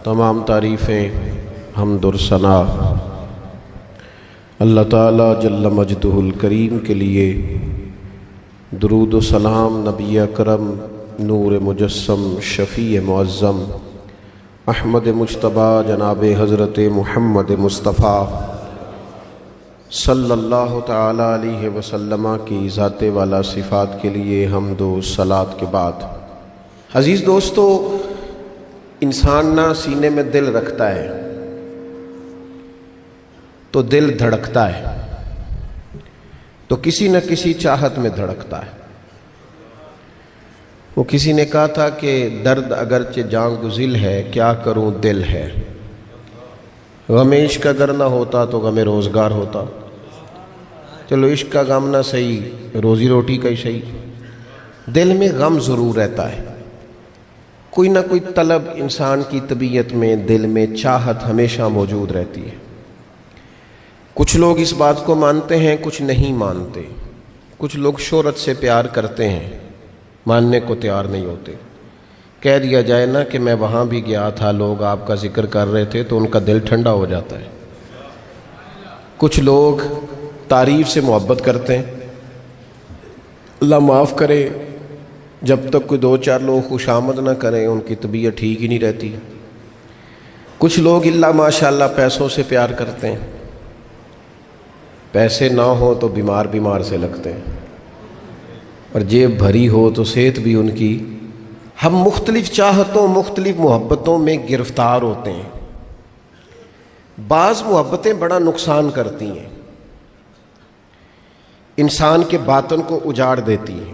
تمام تعریفیں حمد اور ثنا اللہ تعالیٰ جل مجدہ الکریم کے لیے، درود و سلام نبی اکرم نور مجسم شفیع معظم احمد مجتبیٰ جناب حضرت محمد مصطفیٰ صلی اللہ تعالیٰ علیہ وسلم کی ذات والا صفات کے لیے حمد و صلات کے بعد، عزیز دوستو، انسان نہ سینے میں دل رکھتا ہے تو دل دھڑکتا ہے، تو کسی نہ کسی چاہت میں دھڑکتا ہے۔ وہ کسی نے کہا تھا کہ درد اگرچہ جان گزل ہے، کیا کروں دل ہے۔ غم عشق اگر نہ ہوتا تو غم روزگار ہوتا۔ چلو عشق کا غم نہ صحیح، روزی روٹی کا ہی صحیح، دل میں غم ضرور رہتا ہے۔ کوئی نہ کوئی طلب انسان کی طبیعت میں، دل میں چاہت ہمیشہ موجود رہتی ہے۔ کچھ لوگ اس بات کو مانتے ہیں، کچھ نہیں مانتے۔ کچھ لوگ شہرت سے پیار کرتے ہیں، ماننے کو تیار نہیں ہوتے۔ کہہ دیا جائے نا کہ میں وہاں بھی گیا تھا، لوگ آپ کا ذکر کر رہے تھے، تو ان کا دل ٹھنڈا ہو جاتا ہے۔ کچھ لوگ تعریف سے محبت کرتے ہیں، اللہ معاف کرے، جب تک کوئی دو چار لوگ خوش آمد نہ کریں ان کی طبیعت ٹھیک ہی نہیں رہتی۔ کچھ لوگ اللہ ماشاءاللہ پیسوں سے پیار کرتے ہیں، پیسے نہ ہو تو بیمار سے لگتے ہیں، اور جیب بھری ہو تو صحت بھی ان کی۔ ہم مختلف چاہتوں، مختلف محبتوں میں گرفتار ہوتے ہیں۔ بعض محبتیں بڑا نقصان کرتی ہیں، انسان کے باطن کو اجاڑ دیتی ہیں،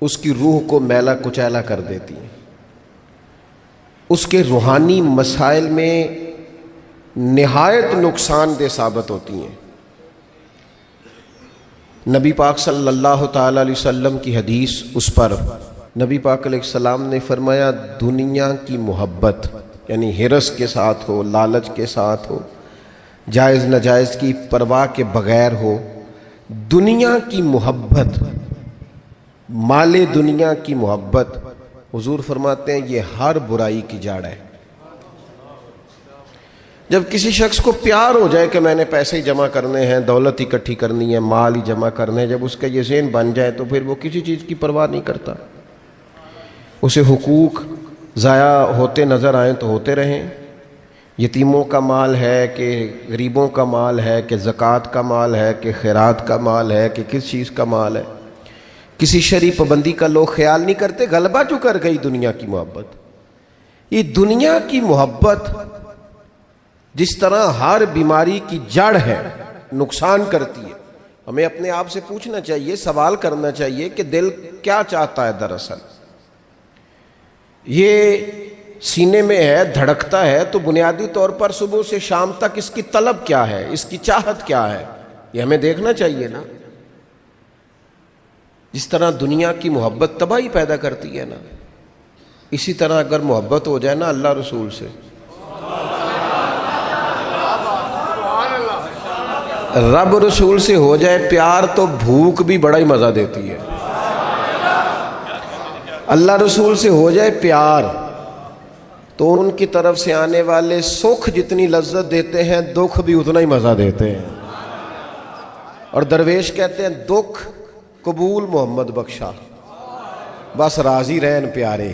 اس کی روح کو میلا کچیلا کر دیتی ہیں، اس کے روحانی مسائل میں نہایت نقصان دہ ثابت ہوتی ہیں۔ نبی پاک صلی اللہ تعالیٰ علیہ وسلم کی حدیث، اس پر نبی پاک علیہ السلام نے فرمایا، دنیا کی محبت یعنی ہرس کے ساتھ ہو، لالچ کے ساتھ ہو، جائز ناجائز کی پرواہ کے بغیر ہو، دنیا کی محبت، مال دنیا کی محبت، حضور فرماتے ہیں یہ ہر برائی کی جڑ ہے۔ جب کسی شخص کو پیار ہو جائے کہ میں نے پیسے ہی جمع کرنے ہیں، دولت اکٹھی کرنی ہے، مال ہی جمع کرنے ہیں، جب اس کا یہ ذہن بن جائے تو پھر وہ کسی چیز کی پرواہ نہیں کرتا۔ اسے حقوق ضائع ہوتے نظر آئیں تو ہوتے رہیں، یتیموں کا مال ہے کہ غریبوں کا مال ہے کہ زکوٰۃ کا مال ہے کہ خیرات کا مال ہے کہ کس چیز کا مال ہے، کسی شرعی پابندی کا لوگ خیال نہیں کرتے۔ غلبہ جو کر گئی دنیا کی محبت، یہ دنیا کی محبت جس طرح ہر بیماری کی جڑ ہے، نقصان کرتی ہے۔ ہمیں اپنے آپ سے پوچھنا چاہیے، سوال کرنا چاہیے کہ دل کیا چاہتا ہے دراصل۔ یہ سینے میں ہے، دھڑکتا ہے، تو بنیادی طور پر صبح سے شام تک اس کی طلب کیا ہے، اس کی چاہت کیا ہے، یہ ہمیں دیکھنا چاہیے نا۔ جس طرح دنیا کی محبت تباہی پیدا کرتی ہے نا، اسی طرح اگر محبت ہو جائے نا اللہ رسول سے، رب رسول سے ہو جائے پیار، تو بھوک بھی بڑا ہی مزہ دیتی ہے۔ اللہ رسول سے ہو جائے پیار تو ان کی طرف سے آنے والے سکھ جتنی لذت دیتے ہیں، دکھ بھی اتنا ہی مزہ دیتے ہیں۔ اور درویش کہتے ہیں، دکھ قبول محمد بخشا، بس راضی رہن پیارے۔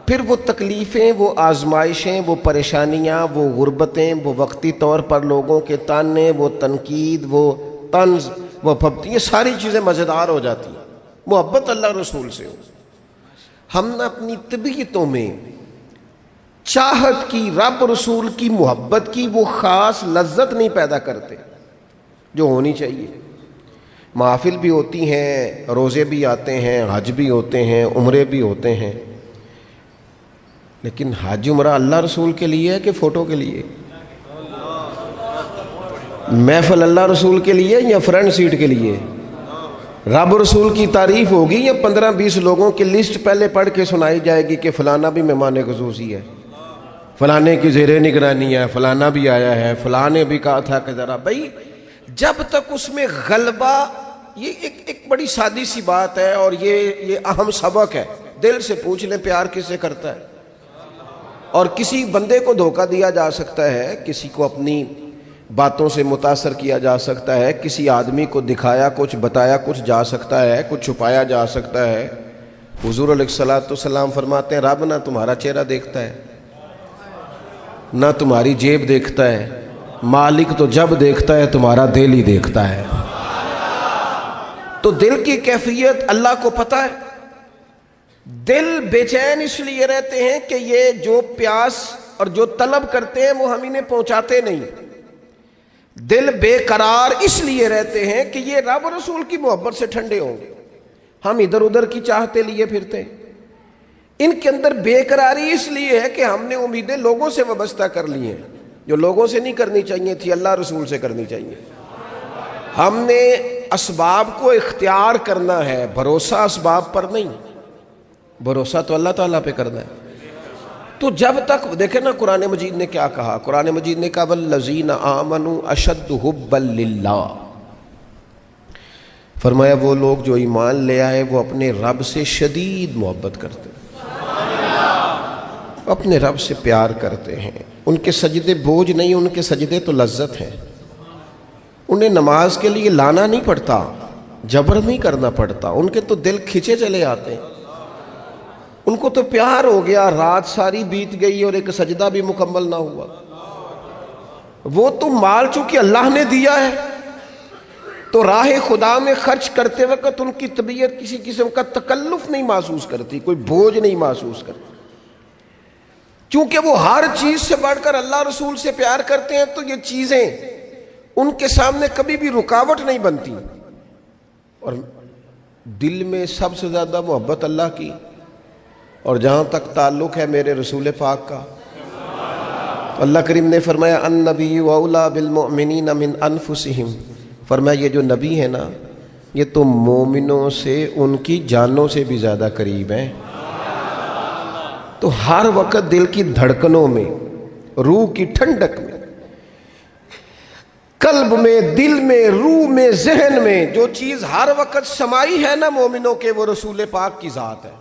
پھر وہ تکلیفیں، وہ آزمائشیں، وہ پریشانیاں، وہ غربتیں، وہ وقتی طور پر لوگوں کے تانے، وہ تنقید، وہ طنز، وہ پھبتی، یہ ساری چیزیں مزیدار ہو جاتی ہیں محبت اللہ رسول سے ہو۔ ہم نے اپنی طبیعتوں میں چاہت کی، رب رسول کی محبت کی وہ خاص لذت نہیں پیدا کرتے جو ہونی چاہیے۔ محافل بھی ہوتی ہیں، روزے بھی آتے ہیں، حج بھی ہوتے ہیں، عمرے بھی ہوتے ہیں، لیکن حج عمرہ اللہ رسول کے لیے ہے کہ فوٹو کے لیے؟ محفل اللہ رسول کے لیے یا فرنٹ سیٹ کے لیے؟ رب رسول کی تعریف ہوگی یا 15-20 لوگوں کی لسٹ پہلے پڑھ کے سنائی جائے گی کہ فلانا بھی مہمان خصوصی ہے، فلانے کی زیر نگرانی ہے، فلانا بھی آیا ہے، فلانے بھی کہا تھا کہ ذرا بھائی، جب تک اس میں غلبہ، یہ ایک بڑی سادی سی بات ہے، اور یہ اہم سبق ہے۔ دل سے پوچھ لیں پیار کس سے کرتا ہے؟ اور کسی بندے کو دھوکہ دیا جا سکتا ہے، کسی کو اپنی باتوں سے متاثر کیا جا سکتا ہے، کسی آدمی کو دکھایا کچھ، بتایا کچھ جا سکتا ہے، کچھ چھپایا جا سکتا ہے۔ حضور علیہ الصلوۃ والسلام فرماتے ہیں رب نہ تمہارا چہرہ دیکھتا ہے نہ تمہاری جیب دیکھتا ہے، مالک تو جب دیکھتا ہے تمہارا دل ہی دیکھتا ہے۔ تو دل کی کیفیت اللہ کو پتہ ہے۔ دل بے چین اس لیے رہتے ہیں کہ یہ جو پیاس اور جو طلب کرتے ہیں وہ ہم انہیں پہنچاتے نہیں۔ دل بے قرار اس لیے رہتے ہیں کہ یہ رب اور رسول کی محبت سے ٹھنڈے ہوں گے، ہم ادھر ادھر کی چاہتے لیے پھرتے ہیں۔ ان کے اندر بے قراری اس لیے ہے کہ ہم نے امیدیں لوگوں سے وابستہ کر لی ہیں، جو لوگوں سے نہیں کرنی چاہیے تھی، اللہ رسول سے کرنی چاہیے۔ ہم نے اسباب کو اختیار کرنا ہے، بھروسہ اسباب پر نہیں، بھروسہ تو اللہ تعالیٰ پہ کرنا ہے۔ تو جب تک دیکھیں نا قرآن مجید نے کیا کہا، قرآن مجید نے کہا والذین آمنوا اشد حبا للہ، فرمایا وہ لوگ جو ایمان لے آئے وہ اپنے رب سے شدید محبت کرتے ہیں، اپنے رب سے پیار کرتے ہیں۔ ان کے سجدے بوجھ نہیں، ان کے سجدے تو لذت ہیں۔ انہیں نماز کے لیے لانا نہیں پڑتا، جبر نہیں کرنا پڑتا، ان کے تو دل کھچے چلے آتے ہیں۔ ان کو تو پیار ہو گیا، رات ساری بیت گئی اور ایک سجدہ بھی مکمل نہ ہوا۔ وہ تو مال چونکہ اللہ نے دیا ہے تو راہ خدا میں خرچ کرتے وقت ان کی طبیعت کسی قسم کا تکلف نہیں محسوس کرتی، کوئی بوجھ نہیں محسوس کرتی، چونکہ وہ ہر چیز سے بڑھ کر اللہ رسول سے پیار کرتے ہیں۔ تو یہ چیزیں ان کے سامنے کبھی بھی رکاوٹ نہیں بنتی۔ اور دل میں سب سے زیادہ محبت اللہ کی، اور جہاں تک تعلق ہے میرے رسول پاک کا، اللہ کریم نے فرمایا النبی اولیٰ بالمؤمنین من انفسہم، فرمایا یہ جو نبی ہے نا یہ تو مومنوں سے ان کی جانوں سے بھی زیادہ قریب ہیں۔ تو ہر وقت دل کی دھڑکنوں میں، روح کی ٹھنڈک میں، قلب میں، دل میں، روح میں، ذہن میں جو چیز ہر وقت سمائی ہے نا مومنوں کے، وہ رسول پاک کی ذات ہے۔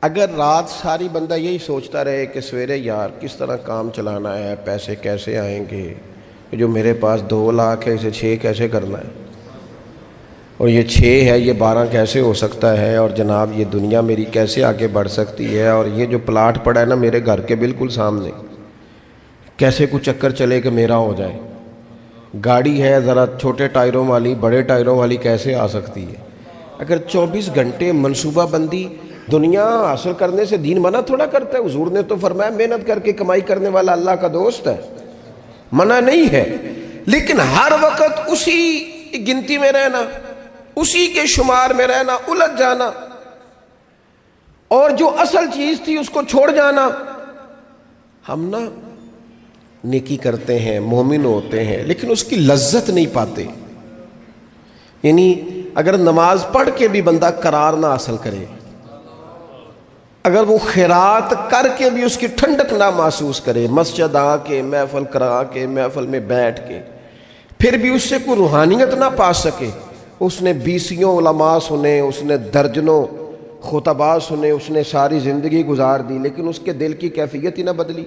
اگر رات ساری بندہ یہی سوچتا رہے کہ سویرے یار کس طرح کام چلانا ہے، پیسے کیسے آئیں گے، جو میرے پاس 2 لاکھ ہے اسے 6 کیسے کرنا ہے، اور یہ 6 ہے یہ 12 کیسے ہو سکتا ہے، اور جناب یہ دنیا میری کیسے آگے بڑھ سکتی ہے، اور یہ جو پلاٹ پڑا ہے نا میرے گھر کے بالکل سامنے کیسے کچھ چکر چلے کہ میرا ہو جائے، گاڑی ہے ذرا چھوٹے ٹائروں والی بڑے ٹائروں والی کیسے آ سکتی ہے۔ اگر 24 گھنٹے منصوبہ بندی دنیا حاصل کرنے سے دین منع تھوڑا کرتا ہے۔ حضور نے تو فرمایا محنت کر کے کمائی کرنے والا اللہ کا دوست ہے، منع نہیں ہے، لیکن ہر وقت اسی گنتی میں رہنا، اسی کے شمار میں رہنا، الجھ جانا، اور جو اصل چیز تھی اس کو چھوڑ جانا۔ ہم نا نیکی کرتے ہیں، مومن ہوتے ہیں، لیکن اس کی لذت نہیں پاتے۔ یعنی اگر نماز پڑھ کے بھی بندہ قرار نہ حاصل کرے، اگر وہ خیرات کر کے بھی اس کی ٹھنڈک نہ محسوس کرے، مسجد آ کے، محفل کرا کے، محفل میں بیٹھ کے، پھر بھی اس سے کوئی روحانیت نہ پا سکے، اس نے 20 علماء سنے، اس نے درجنوں خطباء سنے، اس نے ساری زندگی گزار دی، لیکن اس کے دل کی کیفیت ہی نہ بدلی،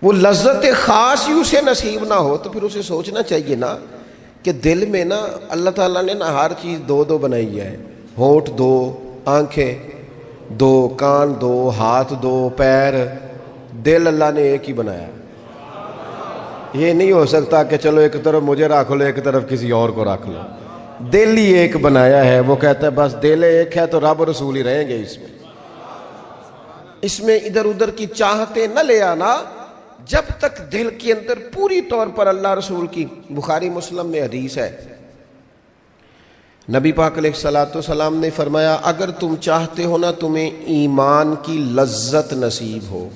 وہ لذت خاص ہی اسے نصیب نہ ہو، تو پھر اسے سوچنا چاہیے نا کہ دل میں نا اللہ تعالیٰ نے نا ہر چیز 2 بنائی ہے، ہونٹ 2، آنکھیں 2، کان 2، ہاتھ 2، پیر، دل اللہ نے ایک ہی بنایا۔ یہ نہیں ہو سکتا کہ چلو ایک طرف مجھے رکھ لو ایک طرف کسی اور کو رکھ لو، دل ہی ایک بنایا ہے۔ وہ کہتا ہے بس دل ایک ہے تو رب اور رسول ہی رہیں گے اس میں ادھر ادھر کی چاہتے نہ لے آنا، جب تک دل کے اندر پوری طور پر اللہ رسول کی۔ بخاری مسلم میں حدیث ہے، نبی پاک علیہ الصلوۃ والسلام نے فرمایا اگر تم چاہتے ہو نا تمہیں ایمان کی لذت نصیب ہو،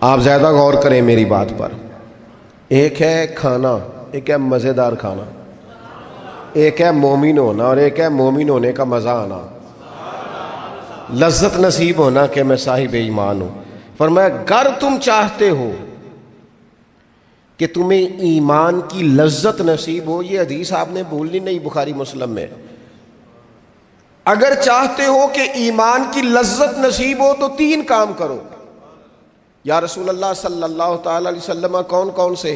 آپ زیادہ غور کریں میری بات پر، ایک ہے کھانا، ایک ہے مزیدار کھانا، ایک ہے مومن ہونا اور ایک ہے مومن ہونے کا مزہ آنا، لذت نصیب ہونا کہ میں صاحب ایمان ہوں۔ فرمایا اگر تم چاہتے ہو کہ تمہیں ایمان کی لذت نصیب ہو، یہ حدیث آپ نے بھولنی نہیں، بخاری مسلم میں، اگر چاہتے ہو کہ ایمان کی لذت نصیب ہو تو 3 کام کرو۔ یا رسول اللہ صلی اللہ تعالی علیہ وسلم کون کون سے؟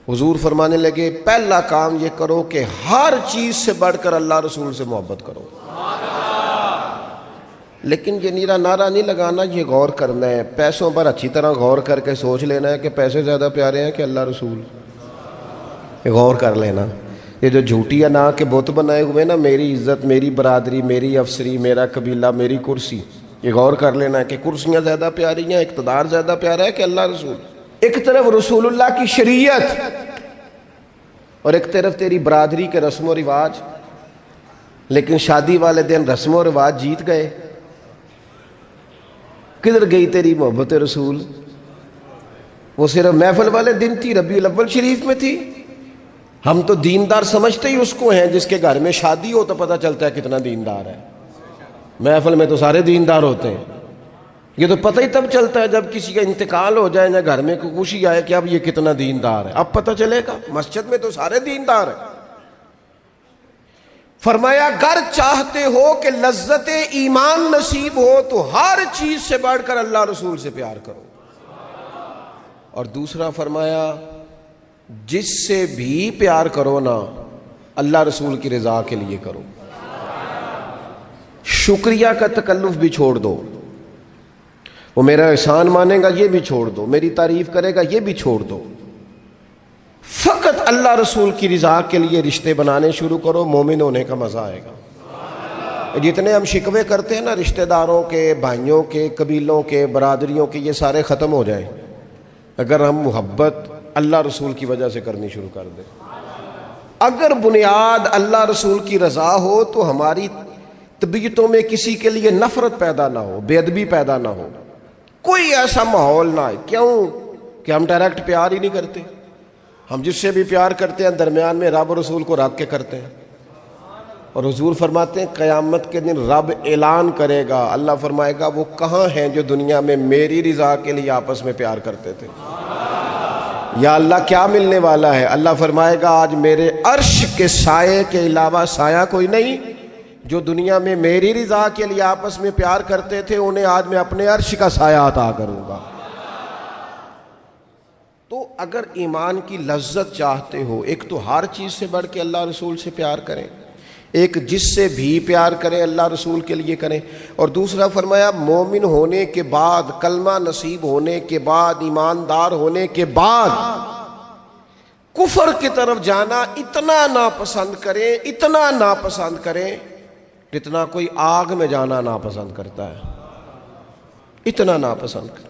حضور فرمانے لگے پہلا کام یہ کرو کہ ہر چیز سے بڑھ کر اللہ رسول سے محبت کرو۔ لیکن یہ نیرا نعرہ نہیں لگانا، یہ غور کرنا ہے، پیسوں پر اچھی طرح غور کر کے سوچ لینا ہے کہ پیسے زیادہ پیارے ہیں کہ اللہ رسول، یہ غور کر لینا۔ یہ جو جھوٹی انا کے بت بنائے ہوئے نا، میری عزت، میری برادری، میری افسری، میرا قبیلہ، میری کرسی، یہ غور کر لینا ہے کہ کرسیاں زیادہ پیاری ہیں، اقتدار زیادہ پیارا ہے کہ اللہ رسول۔ ایک طرف رسول اللہ کی شریعت اور ایک طرف تیری برادری کے رسم و رواج، لیکن شادی والے دن رسم و رواج جیت گئے۔ کدھر گئی تیری محبت رسول؟ وہ صرف محفل والے دن تھی، ربیع الاول شریف میں تھی۔ ہم تو دیندار سمجھتے ہی اس کو ہیں جس کے گھر میں شادی ہو تو پتہ چلتا ہے کتنا دیندار ہے۔ محفل میں تو سارے دیندار ہوتے ہیں، یہ تو پتہ ہی تب چلتا ہے جب کسی کا انتقال ہو جائے یا گھر میں کوئی خوشی آئے کہ اب یہ کتنا دیندار ہے، اب پتہ چلے گا۔ مسجد میں تو سارے دیندار ہیں۔ فرمایا اگر چاہتے ہو کہ لذت ایمان نصیب ہو تو ہر چیز سے بڑھ کر اللہ رسول سے پیار کرو۔ اور دوسرا فرمایا جس سے بھی پیار کرو نا، اللہ رسول کی رضا کے لیے کرو۔ شکریہ کا تکلف بھی چھوڑ دو، وہ میرا احسان مانے گا یہ بھی چھوڑ دو، میری تعریف کرے گا یہ بھی چھوڑ دو، فقط اللہ رسول کی رضا کے لیے رشتے بنانے شروع کرو، مومن ہونے کا مزہ آئے گا۔ جتنے ہم شکوے کرتے ہیں نا رشتہ داروں کے، بھائیوں کے، قبیلوں کے، برادریوں کے، یہ سارے ختم ہو جائیں اگر ہم محبت اللہ رسول کی وجہ سے کرنی شروع کر دیں۔ اگر بنیاد اللہ رسول کی رضا ہو تو ہماری طبیعتوں میں کسی کے لیے نفرت پیدا نہ ہو، بے ادبی پیدا نہ ہو، کوئی ایسا ماحول نہ ہے۔ کیوں کہ ہم ڈائریکٹ پیار ہی نہیں کرتے، ہم جس سے بھی پیار کرتے ہیں درمیان میں رب رسول کو رکھ کے کرتے ہیں۔ اور حضور فرماتے ہیں قیامت کے دن رب اعلان کرے گا، اللہ فرمائے گا وہ کہاں ہیں جو دنیا میں میری رضا کے لیے آپس میں پیار کرتے تھے؟ یا اللہ کیا ملنے والا ہے؟ اللہ فرمائے گا آج میرے عرش کے سائے کے علاوہ سایہ کوئی نہیں، جو دنیا میں میری رضا کے لیے آپس میں پیار کرتے تھے انہیں آج میں اپنے عرش کا سایہ عطا کروں گا۔ تو اگر ایمان کی لذت چاہتے ہو، ایک تو ہر چیز سے بڑھ کے اللہ رسول سے پیار کریں، ایک جس سے بھی پیار کریں اللہ رسول کے لیے کریں، اور دوسرا فرمایا مومن ہونے کے بعد، کلمہ نصیب ہونے کے بعد، ایماندار ہونے کے بعد کفر کی طرف جانا اتنا ناپسند کریں، اتنا ناپسند کریں جتنا کوئی آگ میں جانا ناپسند کرتا ہے، اتنا ناپسند کریں۔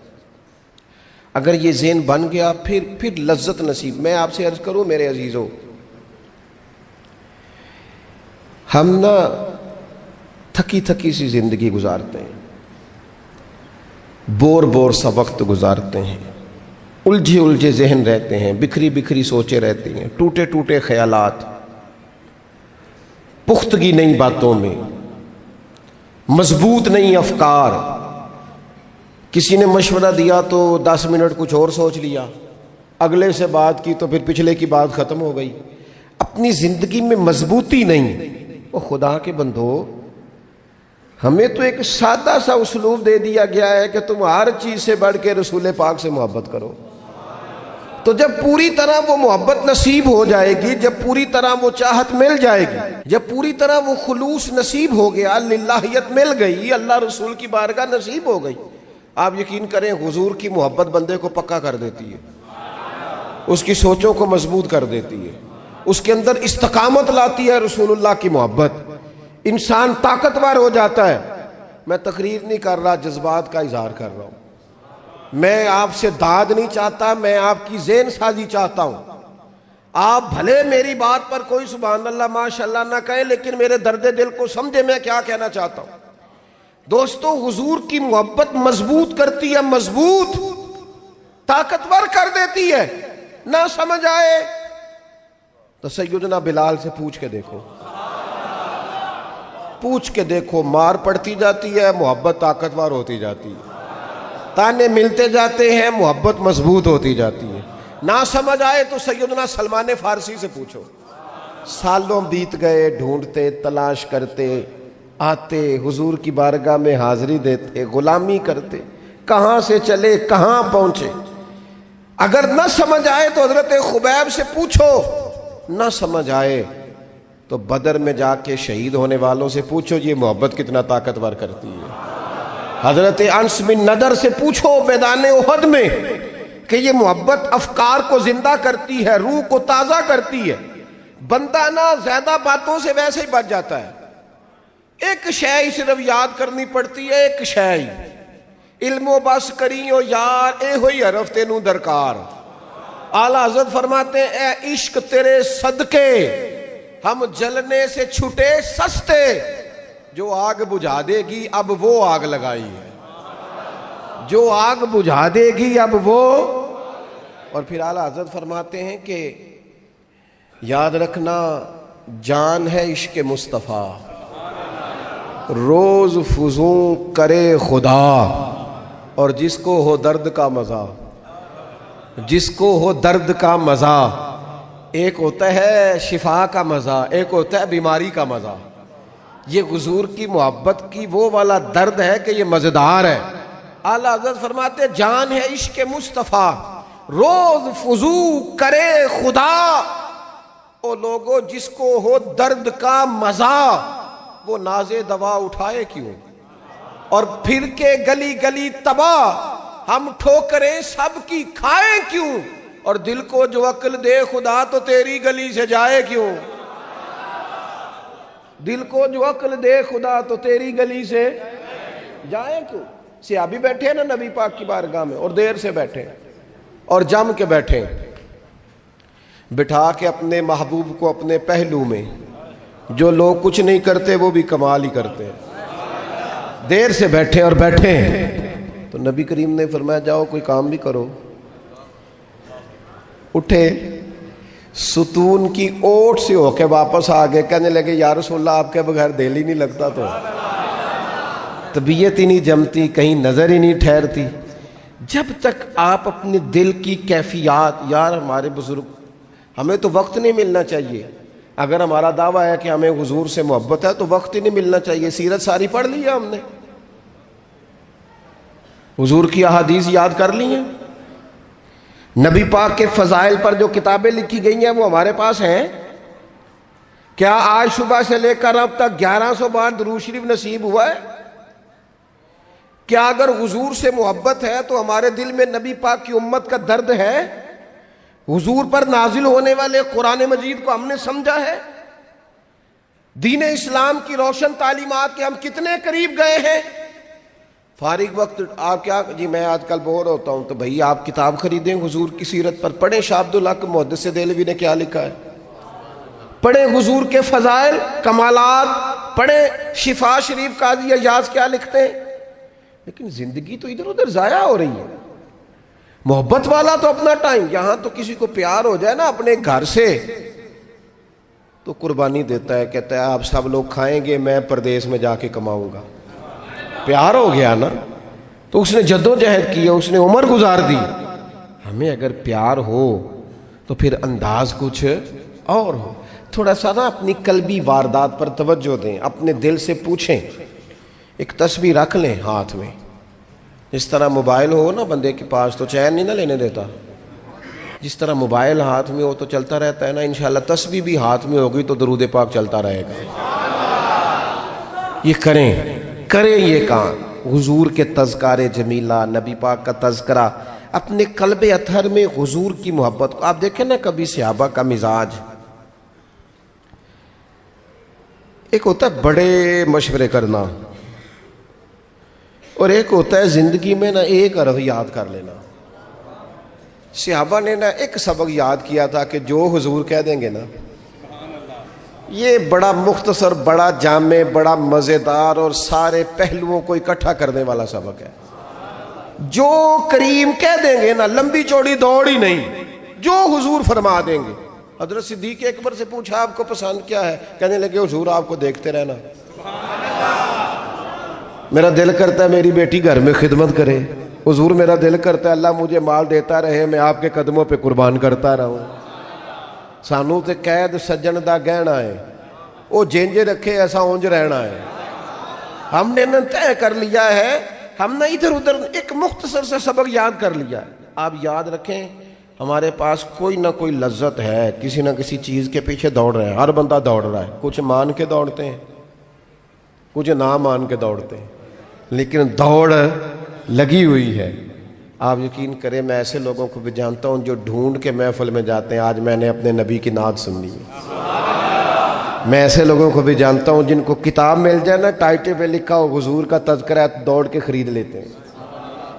اگر یہ ذہن بن گیا پھر لذت نصیب۔ میں آپ سے عرض کروں میرے عزیزوں، ہم نا تھکی تھکی سی زندگی گزارتے ہیں، بور سا وقت گزارتے ہیں، الجھے ذہن رہتے ہیں، بکھری بکھری سوچیں رہتی ہیں، ٹوٹے ٹوٹے خیالات، پختگی نہیں باتوں میں، مضبوط نہیں افکار۔ کسی نے مشورہ دیا تو 10 منٹ کچھ اور سوچ لیا، اگلے سے بات کی تو پھر پچھلے کی بات ختم ہو گئی، اپنی زندگی میں مضبوطی نہیں۔ وہ خدا کے بندو، ہمیں تو ایک سادہ سا اسلوب دے دیا گیا ہے کہ تم ہر چیز سے بڑھ کے رسول پاک سے محبت کرو۔ تو جب پوری طرح وہ محبت نصیب ہو جائے گی، جب پوری طرح وہ چاہت مل جائے گی، جب پوری طرح وہ خلوص نصیب ہو گیا، للہیت مل گئی، اللہ رسول کی بارگاہ نصیب ہو گئی، آپ یقین کریں حضور کی محبت بندے کو پکا کر دیتی ہے، اس کی سوچوں کو مضبوط کر دیتی ہے، اس کے اندر استقامت لاتی ہے رسول اللہ کی محبت، انسان طاقتور ہو جاتا ہے۔ میں تقریر نہیں کر رہا، جذبات کا اظہار کر رہا ہوں۔ میں آپ سے داد نہیں چاہتا، میں آپ کی ذہن سازی چاہتا ہوں۔ آپ بھلے میری بات پر کوئی سبحان اللہ ماشاءاللہ نہ کہیں، لیکن میرے درد دل کو سمجھے میں کیا کہنا چاہتا ہوں۔ دوستو حضور کی محبت مضبوط کرتی ہے، مضبوط طاقتور کر دیتی ہے۔ نہ سمجھ آئے تو سیدنا بلال سے پوچھ کے دیکھو، مار پڑتی جاتی ہے، محبت طاقتور ہوتی جاتی ہے، تانے ملتے جاتے ہیں، محبت مضبوط ہوتی جاتی ہے۔ نہ سمجھ آئے تو سیدنا سلمان فارسی سے پوچھو، سالوں بیت گئے ڈھونڈتے تلاش کرتے، آتے حضور کی بارگاہ میں حاضری دیتے، غلامی کرتے، کہاں سے چلے کہاں پہنچے۔ اگر نہ سمجھ آئے تو حضرت خبیب سے پوچھو، نہ سمجھ آئے تو بدر میں جا کے شہید ہونے والوں سے پوچھو یہ محبت کتنا طاقتور کرتی ہے۔ حضرت انس بن نضر سے پوچھو میدان احد میں کہ یہ محبت افکار کو زندہ کرتی ہے، روح کو تازہ کرتی ہے۔ بندہ نہ زیادہ باتوں سے ویسے ہی بچ جاتا ہے، ایک شے صرف یاد کرنی پڑتی ہے، ایک شے علم و بس کریو یار، اے ہوئی حرف تینوں درکار۔ اعلیٰ حضرت فرماتے ہیں اے عشق تیرے صدقے ہم جلنے سے چھٹے سستے، جو آگ بجھا دے گی اب وہ آگ لگائی ہے، جو آگ بجھا دے گی اب وہ۔ اور پھر اعلیٰ حضرت فرماتے ہیں کہ یاد رکھنا جان ہے عشق مصطفیٰ، روز فزوں کرے خدا، اور جس کو ہو درد کا مزہ، جس کو ہو درد کا مزہ، ایک ہوتا ہے شفا کا مزہ، ایک ہوتا ہے بیماری کا مزہ۔ یہ حضور کی محبت کی وہ والا درد ہے کہ یہ مزیدار ہے۔ اعلیٰ حضرت فرماتے جان ہے عشق مصطفیٰ، روز فزوں کرے خدا، او لوگو جس کو ہو درد کا مزہ، وہ ناز دوا اٹھائے کیوں، اور پھر کے گلی گلی تباہ ہم ٹھوکریں سب کی کھائیں کیوں، اور دل کو جو عقل دے خدا تو تیری گلی سے جائے کیوں، دل کو جو عقل دے خدا تو تیری گلی سے جائے کیوں۔ صحابی بیٹھے ہیں نا نبی پاک کی بارگاہ میں، اور دیر سے بیٹھے اور جم کے بیٹھے، بٹھا کے اپنے محبوب کو اپنے پہلو میں، جو لوگ کچھ نہیں کرتے وہ بھی کمال ہی کرتے ہیں، دیر سے بیٹھے اور بیٹھے ہیں تو نبی کریم نے فرمایا جاؤ کوئی کام بھی کرو۔ اٹھے، ستون کی اوٹ سے ہو کے واپس آگے، کہنے لگے یا رسول اللہ آپ کے بغیر دل ہی نہیں لگتا، تو طبیعت ہی نہیں جمتی، کہیں نظر ہی نہیں ٹھہرتی۔ جب تک آپ اپنے دل کی کیفیات، یار ہمارے بزرگ، ہمیں تو وقت نہیں ملنا چاہیے، اگر ہمارا دعویٰ ہے کہ ہمیں حضور سے محبت ہے تو وقت ہی نہیں ملنا چاہیے۔ سیرت ساری پڑھ لی ہے ہم نے، حضور کی احادیث یاد کر لی ہیں، نبی پاک کے فضائل پر جو کتابیں لکھی گئی ہیں وہ ہمارے پاس ہیں۔ کیا آج صبح سے لے کر اب تک 1100 بار درود شریف نصیب ہوا ہے؟ کیا اگر حضور سے محبت ہے تو ہمارے دل میں نبی پاک کی امت کا درد ہے؟ حضور پر نازل ہونے والے قرآن مجید کو ہم نے سمجھا ہے؟ دین اسلام کی روشن تعلیمات کے ہم کتنے قریب گئے ہیں؟ فارغ وقت آپ کیا جی میں آج کل بور ہوتا ہوں تو بھائی آپ کتاب خریدیں حضور کی سیرت پر، پڑھیں شاہ عبدالحق محدث دہلوی نے کیا لکھا ہے، پڑھیں حضور کے فضائل کمالات، پڑھیں شفا شریف قاضی ایاز کیا لکھتے ہیں۔ لیکن زندگی تو ادھر ادھر ضائع ہو رہی ہے۔ محبت والا تو اپنا ٹائم، یہاں تو کسی کو پیار ہو جائے نا اپنے گھر سے تو قربانی دیتا ہے، کہتا ہے آپ سب لوگ کھائیں گے میں پردیس میں جا کے کماؤں گا۔ پیار ہو گیا نا تو اس نے جدوجہد کی، اس نے عمر گزار دی۔ ہمیں اگر پیار ہو تو پھر انداز کچھ اور ہو۔ تھوڑا سا نا اپنی قلبی واردات پر توجہ دیں، اپنے دل سے پوچھیں، ایک تسبیح رکھ لیں ہاتھ میں، جس طرح موبائل ہو نا بندے کے پاس تو چین نہیں نہ لینے دیتا، جس طرح موبائل ہاتھ میں ہو تو چلتا رہتا ہے نا، انشاءاللہ تسبیح بھی ہاتھ میں ہوگی تو درود پاک چلتا رہے گا۔ یہ کریں یہ کام، حضور کے تذکار جمیلہ، نبی پاک کا تذکرہ، اپنے قلب اطہر میں حضور کی محبت کو۔ آپ دیکھیں نا کبھی صحابہ کا مزاج، ایک ہوتا ہے بڑے مشورے کرنا اور ایک ہوتا ہے زندگی میں نا ایک حرف یاد کر لینا۔ صحابہ نے نا ایک سبق یاد کیا تھا کہ جو حضور کہہ دیں گے نا، یہ بڑا مختصر، بڑا جامع، بڑا مزیدار اور سارے پہلوؤں کو اکٹھا کرنے والا سبق ہے۔ جو کریم کہہ دیں گے نا، لمبی چوڑی دوڑ ہی نہیں، جو حضور فرما دیں گے۔ حضرت صدیق اکبر سے پوچھا آپ کو پسند کیا ہے؟ کہنے لگے حضور آپ کو دیکھتے رہنا، میرا دل کرتا ہے میری بیٹی گھر میں خدمت کرے، حضور میرا دل کرتا ہے اللہ مجھے مال دیتا رہے، میں آپ کے قدموں پہ قربان کرتا رہوں۔ سانو تے قید سجن دا گہنا ہے، وہ جنج رکھے ایسا اونج رہنا ہے۔ ہم نے نہ طے کر لیا ہے، ہم نے ادھر ادھر ایک مختصر سے سبق یاد کر لیا ہے۔ آپ یاد رکھیں، ہمارے پاس کوئی نہ کوئی لذت ہے، کسی نہ کسی چیز کے پیچھے دوڑ رہے ہیں، ہر بندہ دوڑ رہا ہے، کچھ مان کے دوڑتے ہیں، کچھ نہ مان کے دوڑتے ہیں، لیکن دوڑ لگی ہوئی ہے۔ آپ یقین کریں، میں ایسے لوگوں کو بھی جانتا ہوں جو ڈھونڈ کے محفل میں جاتے ہیں، آج میں نے اپنے نبی کی نعت سننی ہے۔ میں ایسے لوگوں کو بھی جانتا ہوں جن کو کتاب مل جائے نا، ٹائٹل پہ لکھا ہو حضور کا تذکرہ، دوڑ کے خرید لیتے ہیں۔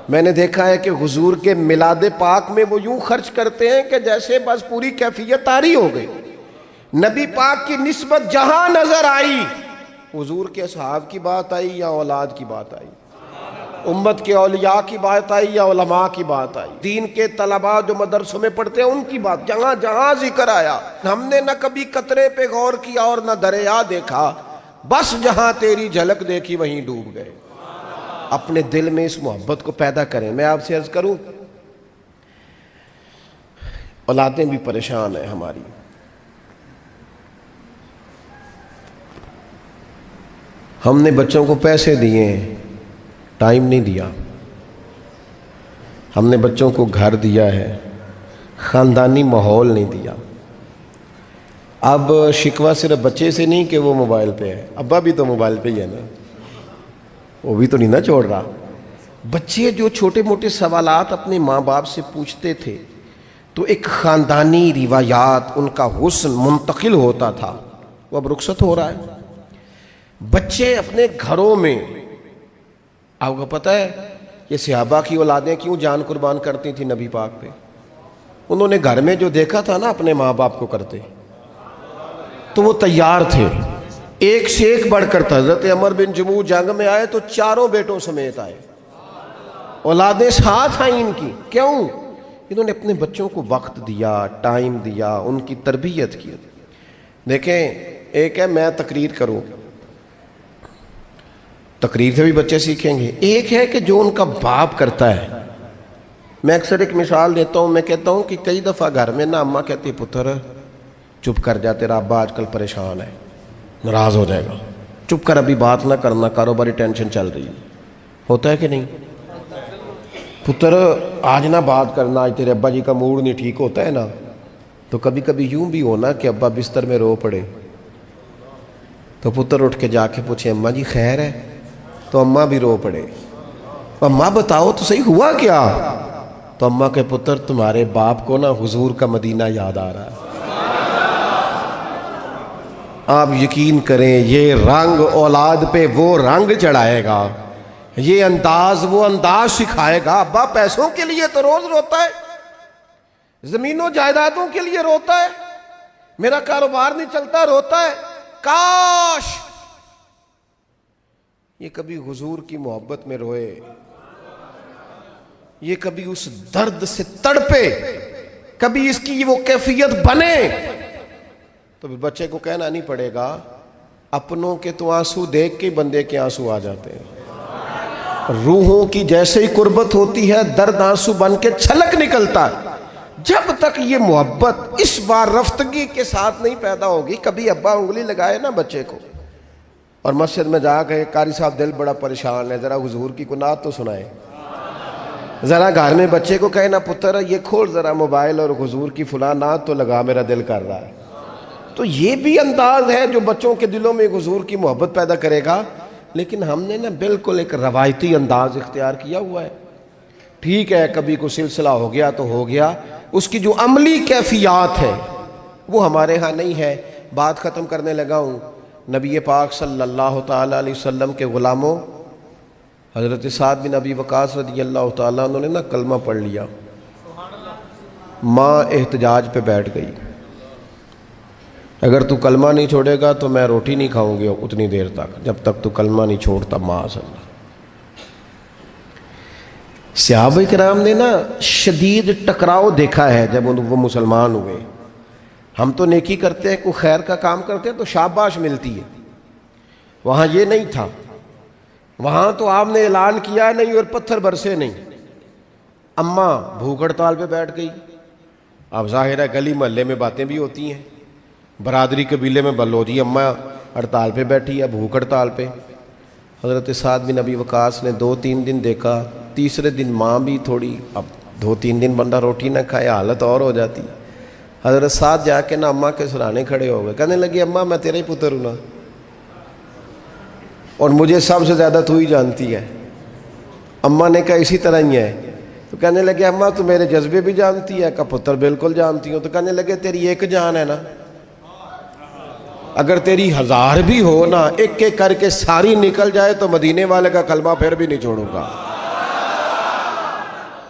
میں نے دیکھا ہے کہ حضور کے میلاد پاک میں وہ یوں خرچ کرتے ہیں کہ جیسے بس پوری کیفیت طاری ہو گئی۔ نبی پاک کی نسبت جہاں نظر آئی، حضور کے اصحاب کی بات آئی یا اولاد کی بات آئی، امت کے اولیاء کی بات آئی یا علماء کی بات آئی، دین کے طلباء جو مدرسوں میں پڑھتے ہیں ان کی بات، جہاں جہاں ذکر آیا، ہم نے نہ کبھی قطرے پہ غور کیا اور نہ دریا دیکھا، بس جہاں تیری جھلک دیکھی وہیں ڈوب گئے۔ اپنے دل میں اس محبت کو پیدا کریں۔ میں آپ سے عرض کروں، اولادیں بھی پریشان ہیں ہماری، ہم نے بچوں کو پیسے دیے، ٹائم نہیں دیا، ہم نے بچوں کو گھر دیا ہے، خاندانی ماحول نہیں دیا۔ اب شکوہ صرف بچے سے نہیں کہ وہ موبائل پہ ہے، ابا بھی تو موبائل پہ ہی ہے نا، وہ بھی تو نہیں نہ چھوڑ رہا۔ بچے جو چھوٹے موٹے سوالات اپنے ماں باپ سے پوچھتے تھے تو ایک خاندانی روایات، ان کا حسن منتقل ہوتا تھا، وہ اب رخصت ہو رہا ہے۔ بچے اپنے گھروں میں، آپ کو پتہ ہے یہ صحابہ کی اولادیں کیوں جان قربان کرتی تھی نبی پاک پہ؟ انہوں نے گھر میں جو دیکھا تھا نا اپنے ماں باپ کو کرتے، تو وہ تیار تھے، ایک سے ایک بڑھ کر تھا۔ حضرت عمر بن جموح جنگ میں آئے تو چاروں بیٹوں سمیت آئے، اولادیں ساتھ آئیں ان کی، کیوں؟ انہوں نے اپنے بچوں کو وقت دیا، ٹائم دیا، ان کی تربیت کی۔ دیکھیں، ایک ہے میں تقریر کروں، تقریر سے بھی بچے سیکھیں گے، ایک ہے کہ جو ان کا باپ کرتا ہے۔ میں اکثر ایک مثال دیتا ہوں، میں کہتا ہوں کہ کئی دفعہ گھر میں نا اماں کہتی ہے پتر چپ کر جا، تیرا ابا آج کل پریشان ہے، ناراض ہو جائے گا، چپ کر، ابھی بات نہ کرنا، کاروباری ٹینشن چل رہی ہے۔ ہوتا ہے کہ نہیں؟ پتر آج نہ بات کرنا، آج تیرے ابا جی کا موڈ نہیں ٹھیک، ہوتا ہے نا؟ تو کبھی کبھی یوں بھی ہونا کہ ابا بستر میں رو پڑے تو پتر اٹھ کے جا کے پوچھے اماں جی خیر ہے، تو اماں بھی رو پڑے، اماں بتاؤ تو صحیح ہوا کیا؟ تو اماں کے پتر تمہارے باپ کو نا حضور کا مدینہ یاد آ رہا ہے۔ آپ یقین کریں، یہ رنگ اولاد پہ وہ رنگ چڑھائے گا، یہ انداز وہ انداز سکھائے گا۔ ابا پیسوں کے لیے تو روز روتا ہے، زمینوں جائیدادوں کے لیے روتا ہے، میرا کاروبار نہیں چلتا، روتا ہے۔ کاش یہ کبھی حضور کی محبت میں روئے، یہ کبھی اس درد سے تڑپے، کبھی اس کی وہ کیفیت بنے، تو بچے کو کہنا نہیں پڑے گا اپنوں کے تو آنسو دیکھ کے بندے کے آنسو آ جاتے ہیں۔ روحوں کی جیسے ہی قربت ہوتی ہے، درد آنسو بن کے چھلک نکلتا ہے۔ جب تک یہ محبت اس بار رفتگی کے ساتھ نہیں پیدا ہوگی، کبھی ابا انگلی لگائے نا بچے کو اور مسجد میں جا کے قاری صاحب دل بڑا پریشان ہے، ذرا حضور کی نعت تو سنائے، ذرا گھر میں بچے کو کہے نا پتر یہ کھول ذرا موبائل اور حضور کی فلاں نعت تو لگا، میرا دل کر رہا ہے۔ تو یہ بھی انداز ہے جو بچوں کے دلوں میں حضور کی محبت پیدا کرے گا۔ لیکن ہم نے نا بالکل ایک روایتی انداز اختیار کیا ہوا ہے۔ ٹھیک ہے، کبھی کوئی سلسلہ ہو گیا تو ہو گیا، اس کی جو عملی کیفیات ہے وہ ہمارے ہاں نہیں ہے۔ بات ختم کرنے لگا ہوں، نبی پاک صلی اللہ تعالیٰ علیہ وسلم کے غلاموں حضرت سعد بن ابی وقاص رضی اللہ تعالیٰ انہوں نے نا کلمہ پڑھ لیا، ماں احتجاج پہ بیٹھ گئی، اگر تو کلمہ نہیں چھوڑے گا تو میں روٹی نہیں کھاؤں گی اتنی دیر تک، جب تک تو کلمہ نہیں چھوڑتا ماں صلی اللہ۔ صحابہ کرام نے نا شدید ٹکراؤ دیکھا ہے جب وہ مسلمان ہوئے۔ ہم تو نیکی کرتے ہیں، کوئی خیر کا کام کرتے ہیں تو شاباش ملتی ہے، وہاں یہ نہیں تھا، وہاں تو آپ نے اعلان کیا نہیں اور پتھر برسے نہیں۔ اماں بھوک ہڑتال پہ بیٹھ گئی، اب ظاہر ہے گلی محلے میں باتیں بھی ہوتی ہیں، برادری قبیلے میں بلو جی اماں ہڑتال پہ بیٹھی ہے، بھوک ہڑتال پہ۔ حضرت سعد بن ابی وقاص نے 2-3 دن دیکھا، تیسرے دن ماں بھی تھوڑی، اب 2-3 دن بندہ روٹی نہ کھائے حالت اور ہو جاتی۔ حضرت سعد جا کے نا اماں کے سرانے کھڑے ہو گئے، کہنے لگے اماں میں تیرا ہی پتر ہوں نا، اور مجھے سب سے زیادہ تو ہی جانتی ہے۔ اماں نے کہا اسی طرح ہی ہے، تو کہنے لگے اماں تو میرے جذبے بھی جانتی ہے، کہ پتر بالکل جانتی ہوں۔ تو کہنے لگے تیری ایک جان ہے نا، اگر تیری 1000 بھی ہو نا، ایک ایک کر کے ساری نکل جائے تو مدینے والے کا کلمہ پھر بھی نہیں چھوڑوں گا،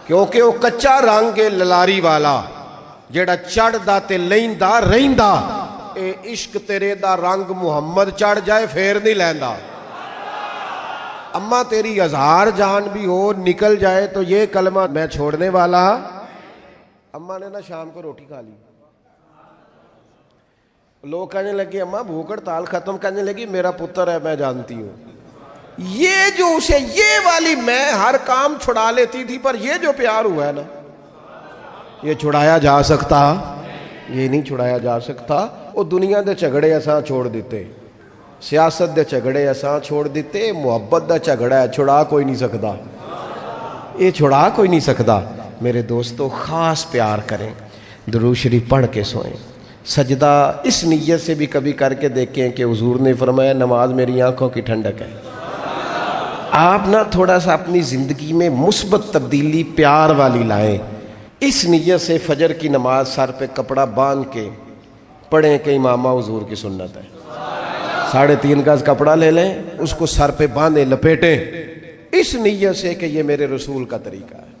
کیونکہ وہ کچا رنگ ہے للاری والا، جیڑا چڑھ دا تے لیندا رہندا، اے عشق تیرے دا رنگ محمد چڑھ جائے پھر نہیں لیندا۔ اماں تیری 1000 جان بھی ہو نکل جائے تو یہ کلمہ میں چھوڑنے والا۔ اماں نے نا شام کو روٹی کھا لی، لوگ کہنے لگے اماں بھوک ہڑتال ختم، کہنے لگی میرا پتر ہے میں جانتی ہوں، یہ جو اسے یہ والی میں ہر کام چھڑا لیتی تھی، پر یہ جو پیار ہوا ہے نا یہ چھڑایا جا سکتا، یہ نہیں چھڑایا جا سکتا۔ وہ دنیا دے جھگڑے اساں چھوڑ دیتے، سیاست دے جھگڑے اساں چھوڑ دیتے، محبت دا جھگڑا ہے چھڑا کوئی نہیں سکتا، یہ چھڑا کوئی نہیں سکتا۔ میرے دوستو خاص پیار کریں، درود شریف پڑھ کے سوئیں، سجدہ اس نیت سے بھی کبھی کر کے دیکھیں کہ حضور نے فرمایا نماز میری آنکھوں کی ٹھنڈک ہے۔ آپ نا تھوڑا سا اپنی زندگی میں مثبت تبدیلی پیار والی لائیں، اس نیت سے فجر کی نماز سر پہ کپڑا باندھ کے پڑھیں کہ امامہ حضور کی سنت ہے، 3.5 گز کپڑا لے لیں، اس کو سر پہ باندھیں لپیٹیں، اس نیت سے کہ یہ میرے رسول کا طریقہ ہے۔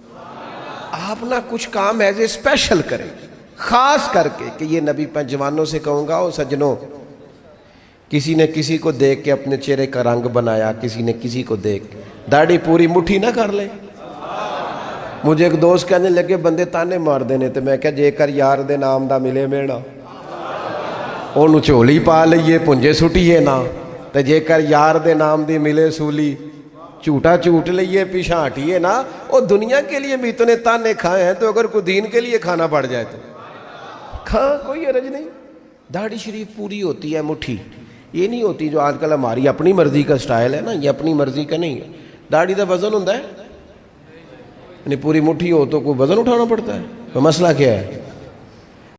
آپ نا کچھ کام ایسے اسپیشل کریں، خاص کر کے کہ یہ نبی پہ جوانوں سے کہوں گا، او سجنوں، کسی نے کسی کو دیکھ کے اپنے چہرے کا رنگ بنایا، کسی نے کسی کو دیکھ داڑھی پوری مٹھی نہ کر لے۔ مجھے ایک دوست کہنے لگے بندے تانے مار دینے، تو میں کہا جے کر یار دے نام دا ملے میڑا انہوں چولی پا لئیے پنجے سٹیے نا، تو جے کر یار دے نام دی ملے سولی جھوٹا جھوٹ لئیے پیچھا ہٹیے نا۔ اور دنیا کے لیے بھی اتنے تانے کھائے ہیں، تو اگر کوئی دین کے لیے کھانا پڑ جائے تو کھا، کوئی حرج نہیں۔ داڑھی شریف پوری ہوتی ہے مٹھی، یہ نہیں ہوتی جو آج کل ہماری اپنی مرضی کا سٹائل ہے نا، یہ اپنی مرضی کا نہیں ہے۔ داڑھی دا وزن ہوتا ہے، یعنی پوری مٹھی ہو تو کوئی وزن اٹھانا پڑتا ہے، مسئلہ کیا ہے؟